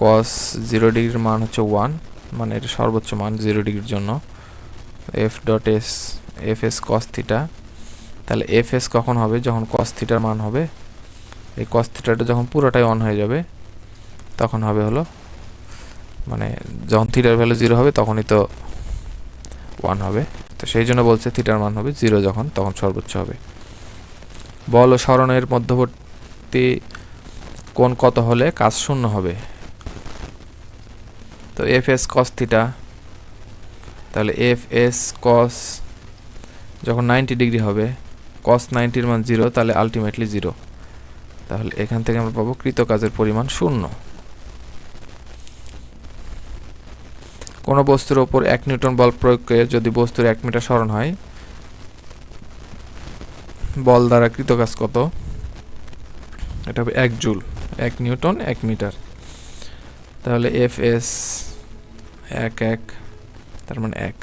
কস 0 ডিগ্রির মান হচ্ছে 1, মানে এটা সর্বোচ্চ মান 0 ডিগ্রির জন্য। F dot S F S cos theta, তাহলে এফ এস কখন হবে? যখন কস থিটার মান হবে, এই কস থিটাটা যখন পুরোটাই অন হয়ে যাবে তখন হবে হলো, মানে যখন থিটার ভ্যালু 0 হবে তখনই তো 1 হবে। তো সেই জন্য বলছে থিটার মান হবে 0 যখন, তখন সর্বোচ্চ হবে। বল ও সরণের মধ্যবর্তী কোণ কত হলে কাজ শূন্য হবে? তো এফ এস কস থিটা, তাহলে এফ এস কস যখন 90 ডিগ্রি হবে, কস 90-র মান 0, তাহলে আলটিমেটলি 0। তাহলে এখান থেকে আমরা পাবো কৃত কাজের পরিমাণ 0। কোনো বস্তুর ওপর 1 নিউটন বল প্রয়োগ করে যদি বস্তুর 1 মিটার সরণ হয়, বল দ্বারা কৃত কাজ কত? এটা হবে 1 জুল। 1 নিউটন 1 মিটার, তাহলে এফ এস 1 তার মানে 1।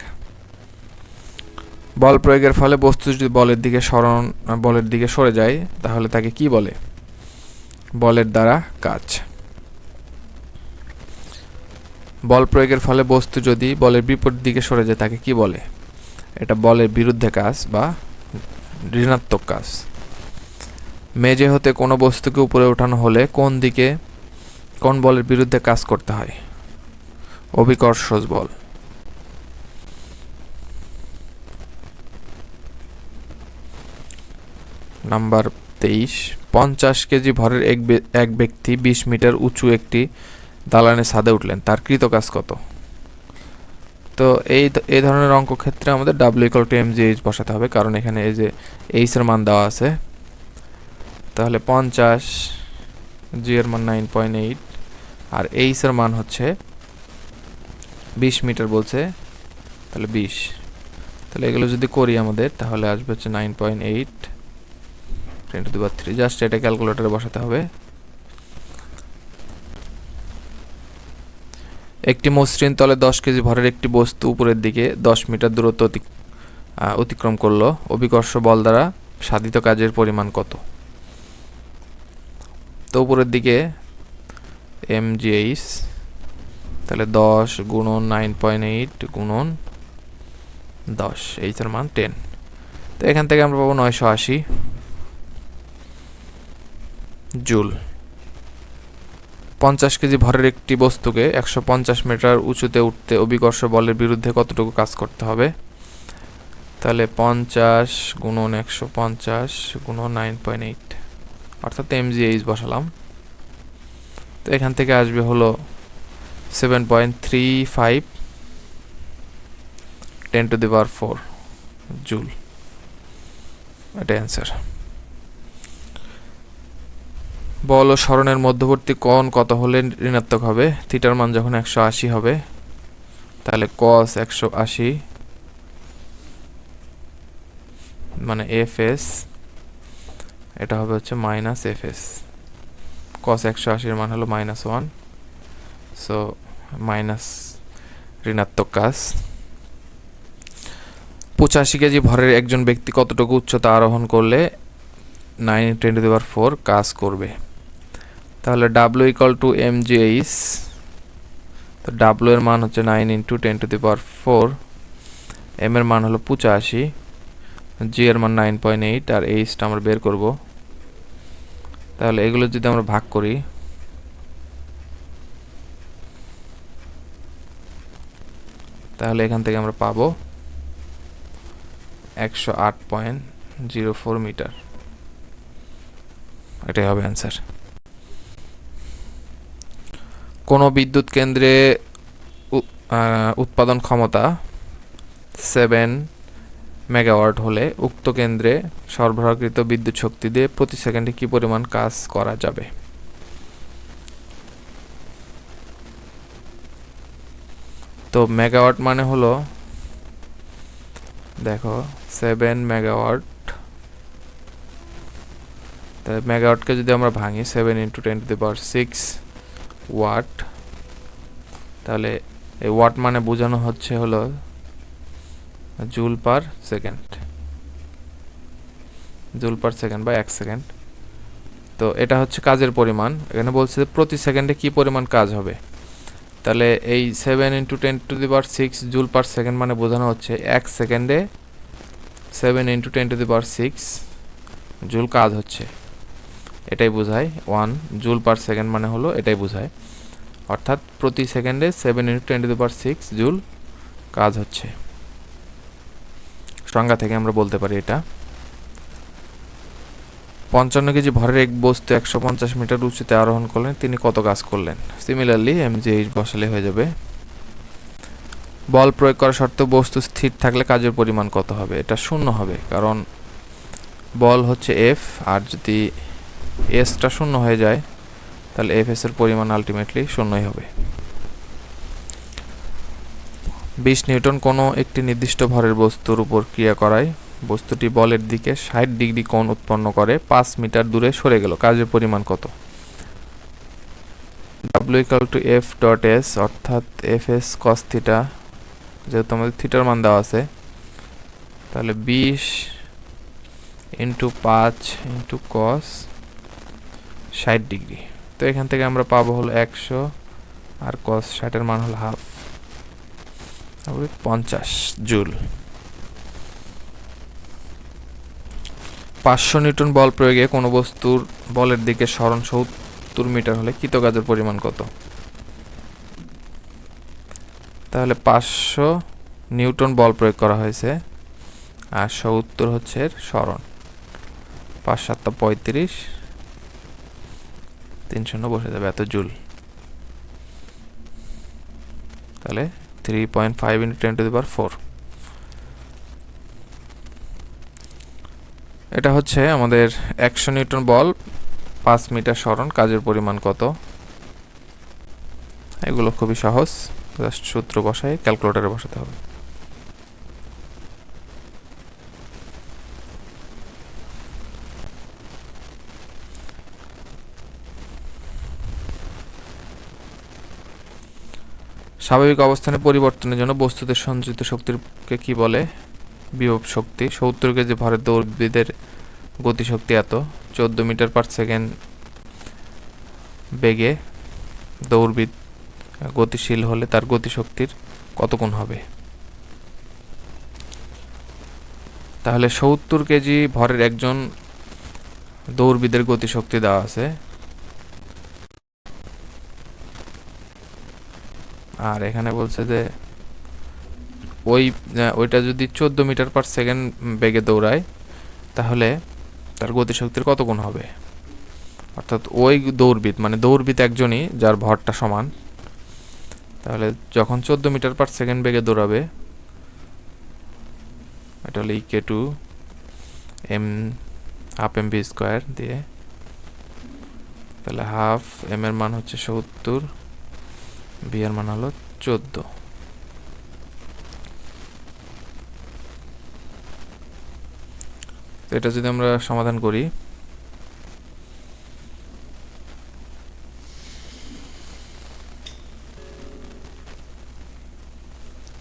বল প্রয়োগের ফলে বস্তু যদি বলের দিকে সরে যায় তাহলে তাকে কি বলে? বলের দ্বারা কাজ। বল প্রয়োগের ফলে বস্তু যদি বলের বিপরীত দিকে সরে যায় তাকে কি বলে? এটা বলের বিরুদ্ধে কাজ বা ঋণাত্মক কাজ। মেঝে হতে কোনো বস্তুকে উপরে ওঠানো হলে কোন বলের বিরুদ্ধে কাজ করতে হয়? অভিকর্ষজ বল। নাম্বার 23, 50 কেজি ভরের এক ব্যক্তি 20 মিটার উঁচু একটি দালানের ছাদে উঠলেন, তার কৃত কাজ কত? তো এই ধরনের অঙ্ক ক্ষেত্রে আমাদের W=mgh বসাতে হবে, কারণ এখানে এই যে h এর মান দেওয়া আছে। তাহলে 50, g এর মান 9.8 আর h এর মান হচ্ছে 20 মিটার বলছে, তাহলে 20। তাহলে এগুলো যদি করি আমাদের, তাহলে আসবে হচ্ছে 9.8 10⁻³ জাস্ট এটা ক্যালকুলেটরে বসাতে হবে। একটি মসৃণ তলে 10 কেজি ভরের একটি বস্তু উপরের দিকে 10 মিটার দূরত্ব অতিক্রম করলো, অভিকর্ষ বল দ্বারা সাধিত কাজের পরিমাণ কত? তো উপরের দিকে mgh, তাহলে 10 গুণন 9.8 গুণন 10, h এর মান 10। তো এখান থেকে আমরা পাবো 980 জুল। 50 কেজি ভরের একটি বস্তুকে 150 মিটার উঁচুতে উঠতে অভিকর্ষ বলের বিরুদ্ধে কতটুকু কাজ করতে হবে? তাহলে 50 গুণন 150 গুণন 9.8, অর্থাৎ mgh বসালাম। তো এখান থেকে আসবে হলো 7.35 10⁻⁴ জুল। এটা অ্যান্সার। বল ও সরণের মধ্যবর্তী কোণ কত হলে ঋণাত্মক হবে? থিটার মান যখন 180 হবে, তাহলে cos 180 মানে fs, এটা হবে হচ্ছে মাইনাস fs। cos 180 এর মান হলো -1, সো মাইনাস ঋণাত্মক কাজ। 85 কেজি ভরের একজন ব্যক্তি কতটুকু উচ্চতা আরোহণ করলে 9 × 10⁴ কাজ করবে? তাহলে W=mgh, তো W এর মান হচ্ছে 9 × 10⁴, m এর মান হলো 85, g এর মান 9.8 আর h টা আমরা বের করব। তাহলে এগুলো যদি আমরা ভাগ করি, তাহলে এখান থেকে আমরা পাবো 108.04 মিটার। এটাই হবে অ্যান্সার। কোনো বিদ্যুৎ কেন্দ্রে উৎপাদন ক্ষমতা 7 মেগাওয়াট হলে উক্ত কেন্দ্রে সরবরাহকৃত বিদ্যুৎ শক্তি দিয়ে প্রতি সেকেন্ডে কি পরিমাণ কাজ করা যাবে? তো মেগাওয়াট মানে হলো, দেখো 7 মেগাওয়াট, তাহলে মেগাওয়াটকে যদি আমরা ভাঙি 7 × 10⁶ ওয়াট, তাহলে এই ওয়াট মানে বোঝানো হচ্ছে হলো জুল পার সেকেন্ড বা 1 সেকেন্ড। তো এটা হচ্ছে কাজের পরিমাণ। এখানে বলছে প্রতি সেকেন্ডে কি পরিমাণ কাজ হবে। তাহলে এই 7 × 10⁶ জুল পার সেকেন্ড মানে বোঝানো হচ্ছে 1 সেকেন্ডে 7 × 10⁶ জুল কাজ হচ্ছে, এটাই বোঝায়। 1 জুল পার সেকেন্ড মানে হলো এটাই বোঝায়, অর্থাৎ প্রতি সেকেন্ডে 7 × 10⁶ জুল কাজ হচ্ছে। সংজ্ঞা থেকে আমরা বলতে পারি এটা। 55 কেজি ভরের এক বস্তু 150 মিটার উঁচুতে আরোহণ করলেন, তিনি কত কাজ করলেন? সিমিলারলি mgh বসালে হয়ে যাবে। বল প্রয়োগ করা সত্ত্বেও বস্তু স্থির থাকলে কাজের পরিমাণ কত হবে? এটা শূন্য হবে, কারণ বল হচ্ছে F, আর যদি এসটা শূন্য হয়ে যায় তাহলে Fs এর পরিমাণ আলটিমেটলি শূন্যই হবে। 20 নিউটন কোনো একটি নির্দিষ্ট ভরের বস্তুর উপর ক্রিয়া করায় বস্তুটি বলের দিকে 60 ডিগ্রি কোণ উৎপন্ন করে 5 মিটার দূরে সরে গেল, কাজের পরিমাণ কত? W = F.S, অর্থাৎ Fs cos θ, যেহেতু আমাদের থিটার মান দেওয়া আছে, তাহলে 20 × 5 × cos 60 ডিগ্রি। তো এখান থেকে আমরা পাবো হলো 100, আর cos 60 এর মান হলো হাফ, তারপরে 50 জুল। 500 নিউটন বল প্রয়োগে কোনো বস্তুর বলের দিকে সরণ 70 মিটার হলে কৃতকাজের পরিমাণ কত? তাহলে 500 নিউটন বল প্রয়োগ করা হয়েছে, আর 70 হচ্ছে সরণ। 5 × 7 = 35, 3 শূন্য বসে যাবে, এত জুল। তাহলে 3.5 × 10⁴। এটা হচ্ছে আমাদের 100 নিউটন বল 5 মিটার সরণ, কাজের পরিমাণ কত? এগুলো খুবই সহজ, জাস্ট সূত্র বসাই ক্যালকুলেটরে বসাতে হবে। স্বাভাবিক অবস্থানে পরিবর্তনের জন্য বস্তুতে সঞ্চিত শক্তিকে কি বলে? বিভব শক্তি। 70 কেজি ভরের দৌড়বিদের গতিশক্তি এত। 14 মিটার পার সেকেন্ড বেগে দৌড়বিদ গতিশীল হলে তার গতিশক্তির কত গুণ হবে? তাহলে 70 কেজি ভরের একজন দৌড়বিদের গতিশক্তি দেওয়া আছে, আর এখানে বলছে যে ওইটা যদি 14 মিটার পার সেকেন্ড বেগে দৌড়ায় তাহলে তার গতিশক্তির কত গুণ হবে? অর্থাৎ ওই দৌড়বিদ, মানে দৌড়বিদ একজনই যার ভরটা সমান, তাহলে যখন 14 মিটার পার সেকেন্ড বেগে দৌড়াবে, এটা হলো ইকে2 m হাফ mv² দিয়ে, তাহলে হাফ m এর মান হচ্ছে 70, v এর মান হলো 14। এটা যদি আমরা সমাধান করি,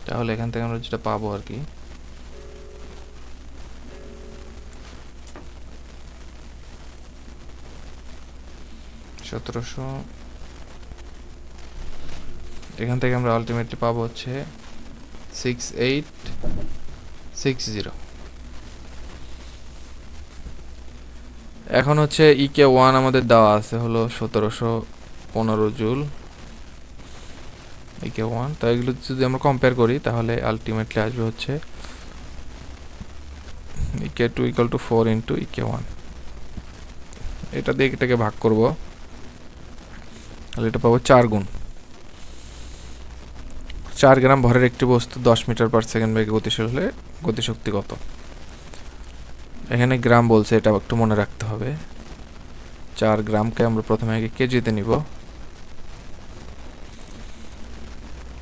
তাহলে এখান থেকে আমরা যেটা পাবো আর কি, এখান থেকে আমরা আলটিমেটলি পাবো হচ্ছে 6860। এখন হচ্ছে ইকে1 আমাদের দেওয়া আছে হলো 1715 জুল ইকে1। তো এগুলো যদি আমরা কম্পেয়ার করি তাহলে আলটিমেটলি আসবে হচ্ছে ইকে2 = 4 × ইকে1। এটা দিয়ে এটাকে ভাগ করব, তাহলে এটা পাবো 4 গুণ। 4 গ্রাম ভরের একটি বস্তু 10 মিটার পার সেকেন্ড বেগে গতিশীল হলে গতিশক্তি কত? এখানে গ্রাম বলছে, এটা একটু মনে রাখতে হবে। 4 গ্রামকে আমরা প্রথমে আগে কেজিতে নিব।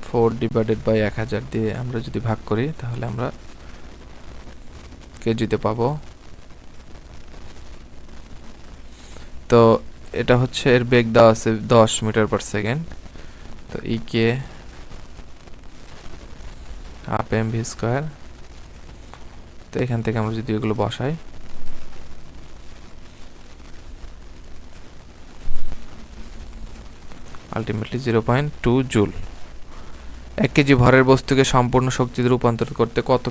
4 / 1000 দিয়ে আমরা যদি ভাগ করি তাহলে আমরা কেজিতে পাবো। তো এটা হচ্ছে এর বেগ দেওয়া আছে 10 মিটার পার সেকেন্ড, তো ইকে হাফ mv²। তো এখান থেকে আমরা যদি এগুলো বসাই, আলটিমেটলি 0.2 জুল। 1 কেজি ভরের বস্তুকে সম্পূর্ণ শক্তিতে রূপান্তর করতে কত